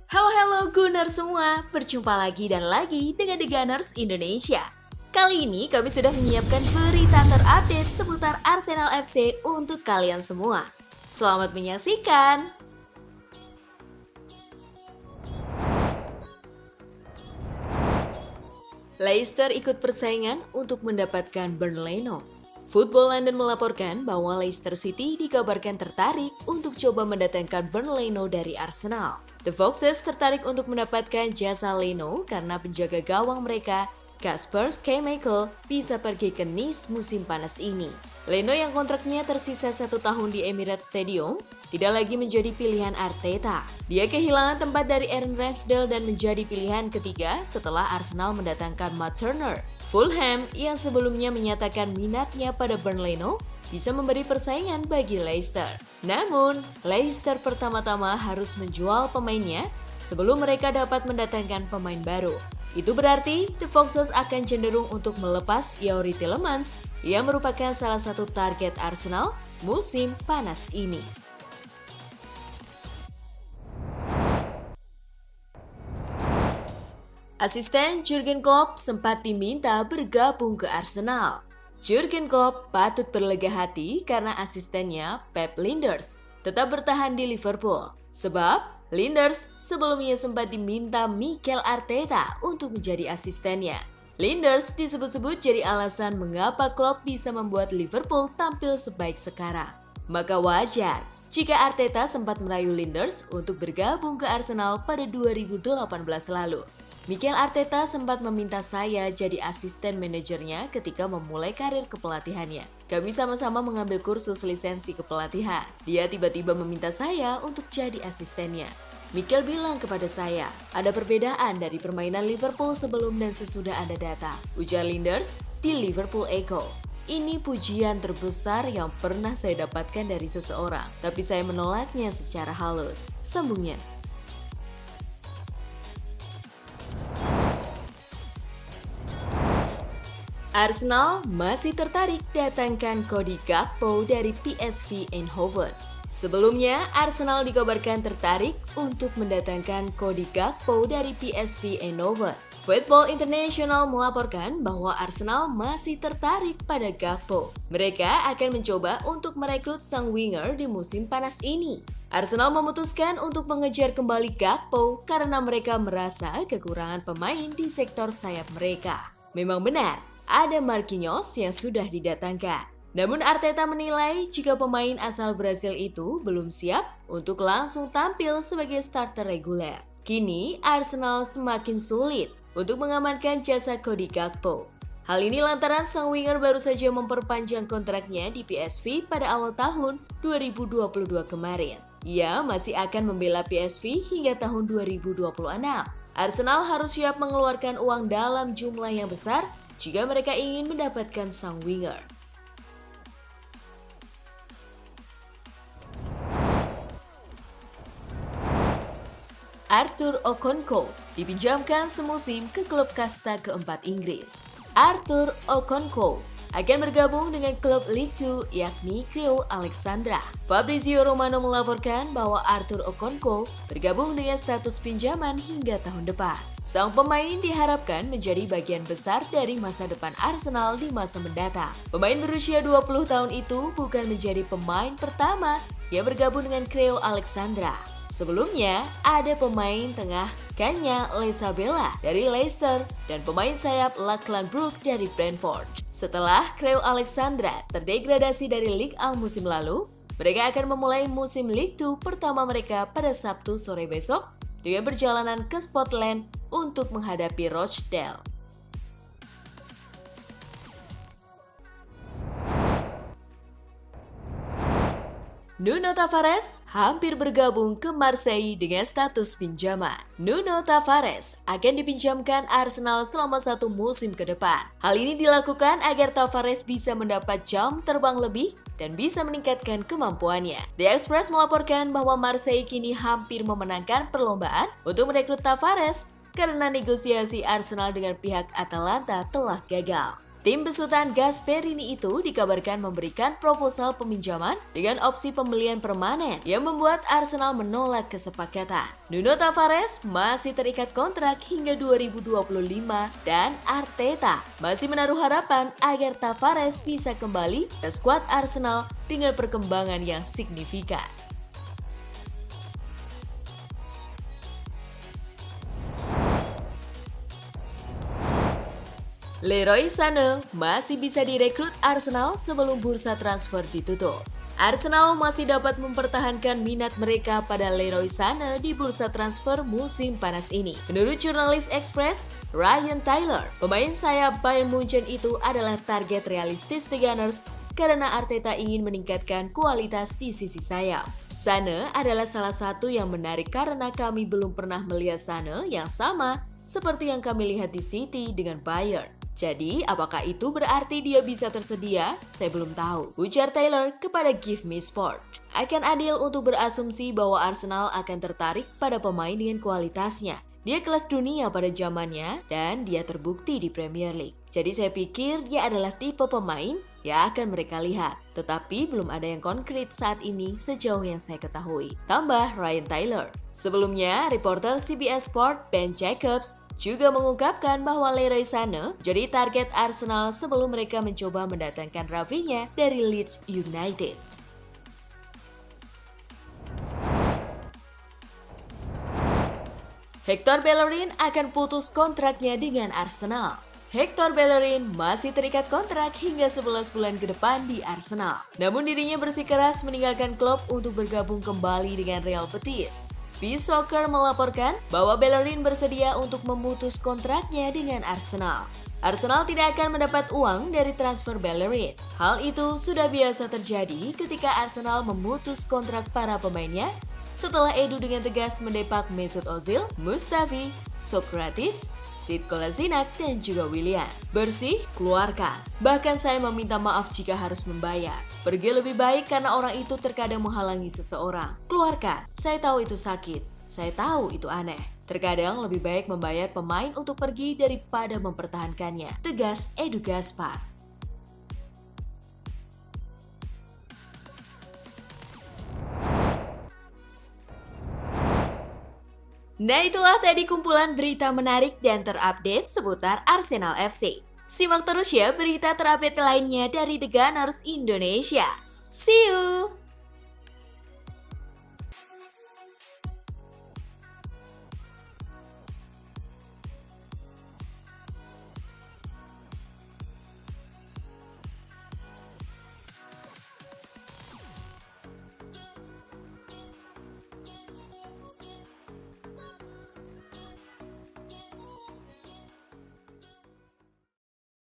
Halo Gunners semua, berjumpa lagi dan lagi dengan The Gunners Indonesia. Kali ini kami sudah menyiapkan berita terupdate seputar Arsenal FC untuk kalian semua. Selamat menyaksikan! Leicester ikut persaingan untuk mendapatkan Bernd Leno. Football London melaporkan bahwa Leicester City dikabarkan tertarik untuk coba mendatangkan Bernd Leno dari Arsenal. The Foxes tertarik untuk mendapatkan jasa Leno karena penjaga gawang mereka, Kasper Schmeichel, bisa pergi ke Nice musim panas ini. Leno yang kontraknya tersisa 1 tahun di Emirates Stadium tidak lagi menjadi pilihan Arteta. Dia kehilangan tempat dari Aaron Ramsdale dan menjadi pilihan ketiga setelah Arsenal mendatangkan Matt Turner. Fulham yang sebelumnya menyatakan minatnya pada Bernd Leno bisa memberi persaingan bagi Leicester. Namun, Leicester pertama-tama harus menjual pemainnya sebelum mereka dapat mendatangkan pemain baru. Itu berarti The Foxes akan cenderung untuk melepas Youri Tielemans yang merupakan salah satu target Arsenal musim panas ini. Asisten Jurgen Klopp sempat diminta bergabung ke Arsenal. Jurgen Klopp patut berlega hati karena asistennya Pep Lijnders tetap bertahan di Liverpool. Sebab Lijnders sebelumnya sempat diminta Mikel Arteta untuk menjadi asistennya. Lijnders disebut-sebut jadi alasan mengapa Klopp bisa membuat Liverpool tampil sebaik sekarang. Maka wajar jika Arteta sempat merayu Lijnders untuk bergabung ke Arsenal pada 2018 lalu. Mikel Arteta sempat meminta saya jadi asisten manajernya ketika memulai karir kepelatihannya. Kami sama-sama mengambil kursus lisensi kepelatihan. Dia tiba-tiba meminta saya untuk jadi asistennya. Mikel bilang kepada saya, ada perbedaan dari permainan Liverpool sebelum dan sesudah Anda datang, ujar Lijnders di Liverpool Echo. Ini pujian terbesar yang pernah saya dapatkan dari seseorang, tapi saya menolaknya secara halus, sambungnya. Arsenal masih tertarik datangkan Cody Gakpo dari PSV Eindhoven. Sebelumnya, Arsenal dikabarkan tertarik untuk mendatangkan Cody Gakpo dari PSV Eindhoven. Football International melaporkan bahwa Arsenal masih tertarik pada Gakpo. Mereka akan mencoba untuk merekrut sang winger di musim panas ini. Arsenal memutuskan untuk mengejar kembali Gakpo karena mereka merasa kekurangan pemain di sektor sayap mereka. Memang benar, ada Marquinhos yang sudah didatangkan. Namun Arteta menilai jika pemain asal Brasil itu belum siap untuk langsung tampil sebagai starter reguler. Kini Arsenal semakin sulit untuk mengamankan jasa Cody Gakpo. Hal ini lantaran sang winger baru saja memperpanjang kontraknya di PSV pada awal tahun 2022 kemarin. Ia masih akan membela PSV hingga tahun 2026. Arsenal harus siap mengeluarkan uang dalam jumlah yang besar jika mereka ingin mendapatkan sang winger. Arthur Okonkwo dipinjamkan semusim ke klub kasta keempat Inggris. Arthur Okonkwo akan bergabung dengan klub League 2 yakni Crewe Alexandra. Fabrizio Romano melaporkan bahwa Arthur Okonkwo bergabung dengan status pinjaman hingga tahun depan. Sang pemain diharapkan menjadi bagian besar dari masa depan Arsenal di masa mendatang. Pemain berusia 20 tahun itu bukan menjadi pemain pertama yang bergabung dengan Crewe Alexandra. Sebelumnya, ada pemain tengah Kanya Lesabella dari Leicester dan pemain sayap Lachlan Brook dari Brentford. Setelah Crewe Alexandra terdegradasi dari Ligue 1 musim lalu, mereka akan memulai musim Ligue 2 pertama mereka pada Sabtu sore besok dengan perjalanan ke Scotland untuk menghadapi Rochdale. Nuno Tavares hampir bergabung ke Marseille dengan status pinjaman. Nuno Tavares akan dipinjamkan Arsenal selama 1 musim ke depan. Hal ini dilakukan agar Tavares bisa mendapat jam terbang lebih dan bisa meningkatkan kemampuannya. The Express melaporkan bahwa Marseille kini hampir memenangkan perlombaan untuk merekrut Tavares karena negosiasi Arsenal dengan pihak Atalanta telah gagal. Tim besutan Gasperini itu dikabarkan memberikan proposal peminjaman dengan opsi pembelian permanen yang membuat Arsenal menolak kesepakatan. Nuno Tavares masih terikat kontrak hingga 2025 dan Arteta masih menaruh harapan agar Tavares bisa kembali ke skuad Arsenal dengan perkembangan yang signifikan. Leroy Sané masih bisa direkrut Arsenal sebelum bursa transfer ditutup. Arsenal masih dapat mempertahankan minat mereka pada Leroy Sané di bursa transfer musim panas ini. Menurut jurnalis Express, Ryan Taylor, pemain sayap Bayern Munchen itu adalah target realistis The Gunners karena Arteta ingin meningkatkan kualitas di sisi sayap. Sané adalah salah satu yang menarik karena kami belum pernah melihat Sané yang sama seperti yang kami lihat di City dengan Bayern. Jadi, apakah itu berarti dia bisa tersedia? Saya belum tahu, ujar Taylor kepada Give Me Sport. Akan adil untuk berasumsi bahwa Arsenal akan tertarik pada pemain dengan kualitasnya. Dia kelas dunia pada zamannya dan dia terbukti di Premier League. Jadi saya pikir dia adalah tipe pemain yang akan mereka lihat. Tetapi belum ada yang konkret saat ini sejauh yang saya ketahui. Tambah Ryan Taylor. Sebelumnya, reporter CBS Sport Ben Jacobs juga mengungkapkan bahwa Leroy Sané jadi target Arsenal sebelum mereka mencoba mendatangkan Rafinha dari Leeds United. Hector Bellerin akan putus kontraknya dengan Arsenal. Hector Bellerin masih terikat kontrak hingga 11 bulan ke depan di Arsenal. Namun dirinya bersikeras meninggalkan klub untuk bergabung kembali dengan Real Betis. B-Soccer melaporkan bahwa Bellerin bersedia untuk memutus kontraknya dengan Arsenal. Arsenal tidak akan mendapat uang dari transfer Bellerin. Hal itu sudah biasa terjadi ketika Arsenal memutus kontrak para pemainnya setelah Edu dengan tegas mendepak Mesut Ozil, Mustafi, Sokratis, Sead Kolasinac, dan juga Willian. Bersih, keluarkan. Bahkan saya meminta maaf jika harus membayar. Pergi lebih baik karena orang itu terkadang menghalangi seseorang. Keluarkan. Saya tahu itu sakit. Saya tahu itu aneh. Terkadang lebih baik membayar pemain untuk pergi daripada mempertahankannya. Tegas Edu Gaspar. Nah, itulah tadi kumpulan berita menarik dan terupdate seputar Arsenal FC. Simak terus ya berita terupdate lainnya dari The Gunners Indonesia. See you!